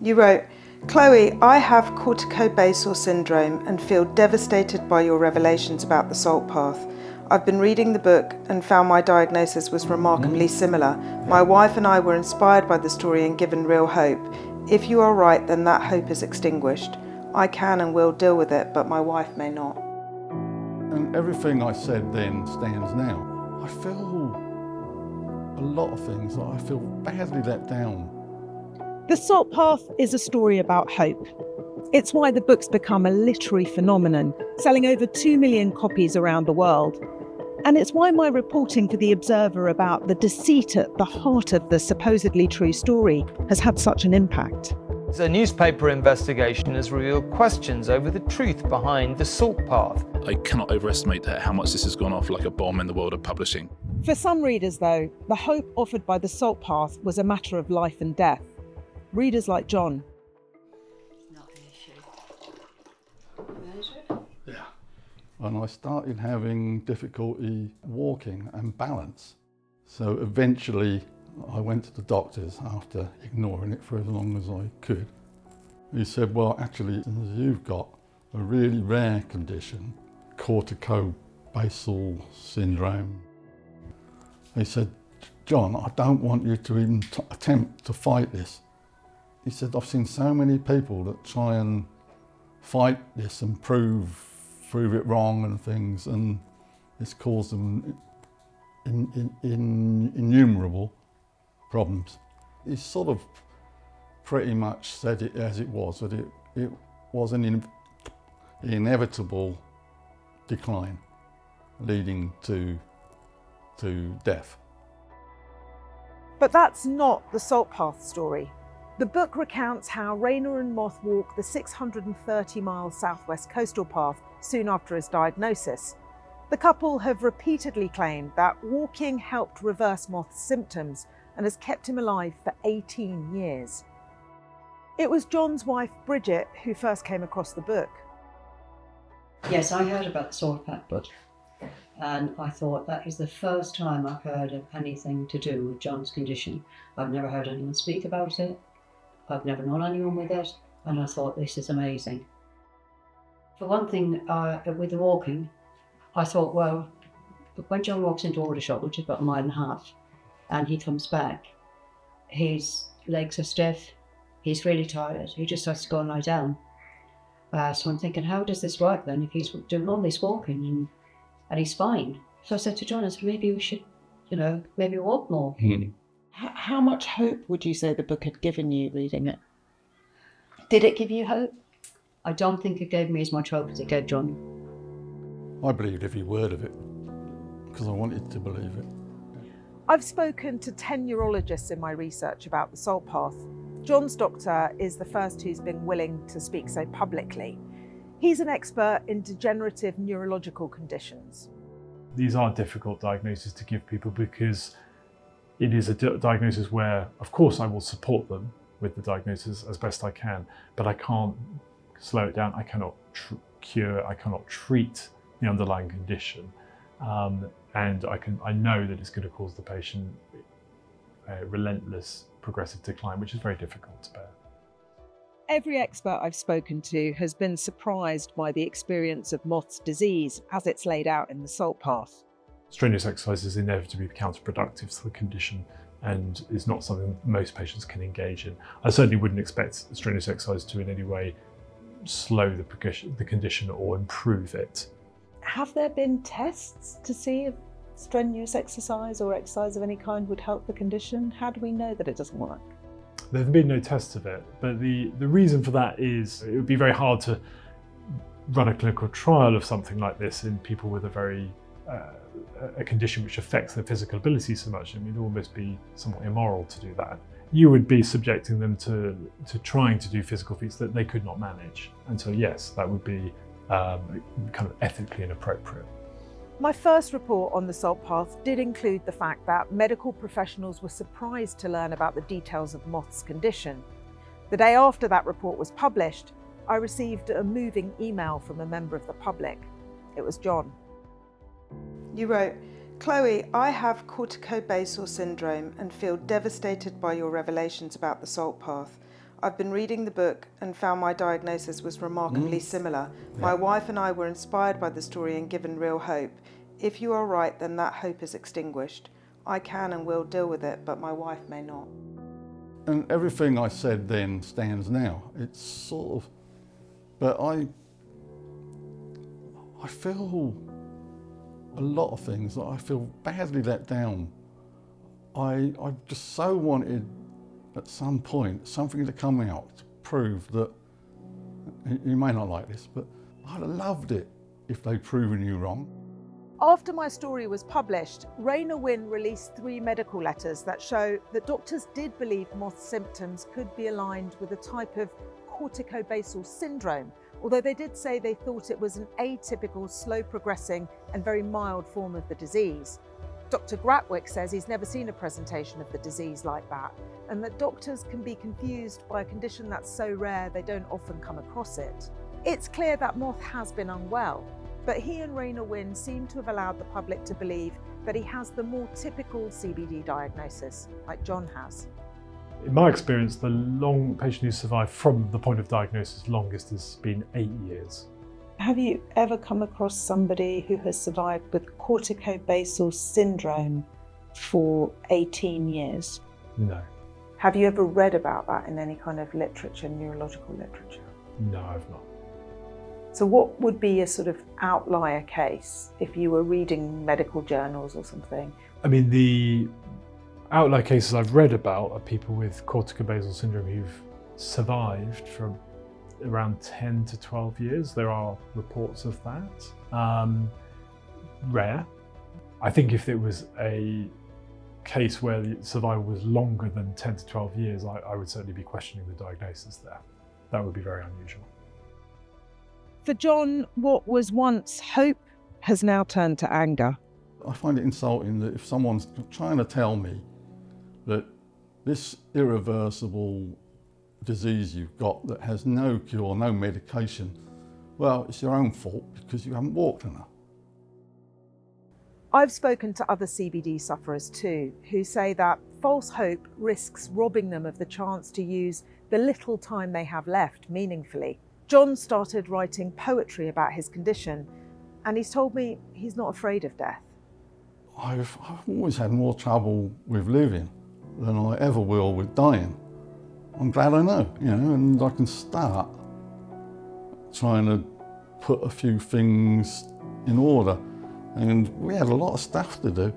You wrote, "Chloe, I have corticobasal syndrome and feel devastated by your revelations about the salt path. I've been reading the book and found my diagnosis was remarkably similar. My wife and I were inspired by the story and given real hope. If you are right, then that hope is extinguished. I can and will deal with it, but my wife may not." And everything I said then stands now. I feel a lot of things. I feel badly let down. The Salt Path is a story about hope. It's why the book's become a literary phenomenon, selling over 2 million copies around the world. And it's why my reporting for The Observer about the deceit at the heart of the supposedly true story has had such an impact. A newspaper investigation has revealed questions over the truth behind the salt path. I cannot overestimate how much this has gone off like a bomb in the world of publishing. For some readers, though, the hope offered by the Salt Path was a matter of life and death. Readers like John. Not the issue. Yeah. And I started having difficulty walking and balance. So eventually I went to the doctors after ignoring it for as long as I could. He said, well, actually, you've got a really rare condition, corticobasal syndrome. He said, John, I don't want you to even attempt to fight this. He said, I've seen so many people that try and fight this and prove it wrong and things, and it's caused them innumerable problems. He sort of pretty much said it as it was, that it was an inevitable decline leading to death. But that's not the Salt Path story. The book recounts how Raynor and Moth walked the 630-mile southwest coastal path soon after his diagnosis. The couple have repeatedly claimed that walking helped reverse Moth's symptoms and has kept him alive for 18 years. It was John's wife, Bridget, who first came across the book. Yes, I heard about the Salt Path book, and I thought that is the first time I've heard of anything to do with John's condition. I've never heard anyone speak about it. I've never known anyone with it, and I thought this is amazing. For one thing, with the walking, I thought, well, when John walks into Aldershot, which is about a mile and a half, and he comes back, his legs are stiff, he's really tired, he just has to go and lie down. So I'm thinking, how does this work then if he's doing all this walking and he's fine? So I said to John, I said, maybe we should, maybe walk more. How much hope would you say the book had given you reading it? Did it give you hope? I don't think it gave me as much hope as it gave John. I believed every word of it because I wanted to believe it. I've spoken to 10 neurologists in my research about the Salt Path. John's doctor is the first who's been willing to speak so publicly. He's an expert in degenerative neurological conditions. These are difficult diagnoses to give people because it is a diagnosis where, of course, I will support them with the diagnosis as best I can, but I can't slow it down. I cannot cure, I cannot treat the underlying condition. And I know that it's going to cause the patient a relentless progressive decline, which is very difficult to bear. Every expert I've spoken to has been surprised by the experience of Moth's disease as it's laid out in the Salt Path. Strenuous exercise is inevitably counterproductive to the condition and is not something most patients can engage in. I certainly wouldn't expect strenuous exercise to in any way slow the condition or improve it. Have there been tests to see if strenuous exercise or exercise of any kind would help the condition? How do we know that it doesn't work? There have been no tests of it, but the reason for that is it would be very hard to run a clinical trial of something like this in people with a condition which affects their physical ability so much. It would almost be somewhat immoral to do that. You would be subjecting them to trying to do physical feats that they could not manage. And so yes, that would be kind of ethically inappropriate. My first report on the Salt Path did include the fact that medical professionals were surprised to learn about the details of Moth's condition. The day after that report was published, I received a moving email from a member of the public. It was John. You wrote, "Chloe, I have corticobasal syndrome and feel devastated by your revelations about the salt path. I've been reading the book and found my diagnosis was remarkably similar. My wife and I were inspired by the story and given real hope. If you are right, then that hope is extinguished. I can and will deal with it, but my wife may not. And everything I said then stands now. It's sort of, but I feel a lot of things that I feel badly let down. I just so wanted at some point something to come out to prove that, you may not like this, but I'd have loved it if they'd proven you wrong. After my story was published, Raynor Winn released 3 medical letters that show that doctors did believe Moth's symptoms could be aligned with a type of corticobasal syndrome, although they did say they thought it was an atypical, slow-progressing and very mild form of the disease. Dr. Gratwick says he's never seen a presentation of the disease like that, and that doctors can be confused by a condition that's so rare they don't often come across it. It's clear that Moth has been unwell, but he and Raynor Winn seem to have allowed the public to believe that he has the more typical CBD diagnosis, like John has. In my experience, the patient who survived from the point of diagnosis longest has been 8 years. Have you ever come across somebody who has survived with corticobasal syndrome for 18 years? No. Have you ever read about that in any kind of literature, neurological literature? No, I've not. So what would be a sort of outlier case if you were reading medical journals or something? I mean, the outlier cases I've read about are people with corticobasal syndrome who've survived for around 10 to 12 years. There are reports of that. Rare. I think if it was a case where the survival was longer than 10 to 12 years, I would certainly be questioning the diagnosis there. That would be very unusual. For John, what was once hope has now turned to anger. I find it insulting that if someone's trying to tell me that this irreversible disease you've got that has no cure, no medication, well, it's your own fault because you haven't walked enough. I've spoken to other CBD sufferers too, who say that false hope risks robbing them of the chance to use the little time they have left meaningfully. John started writing poetry about his condition, and he's told me he's not afraid of death. I've always had more trouble with living than I ever will with dying. I'm glad I know, and I can start trying to put a few things in order. And we had a lot of stuff to do.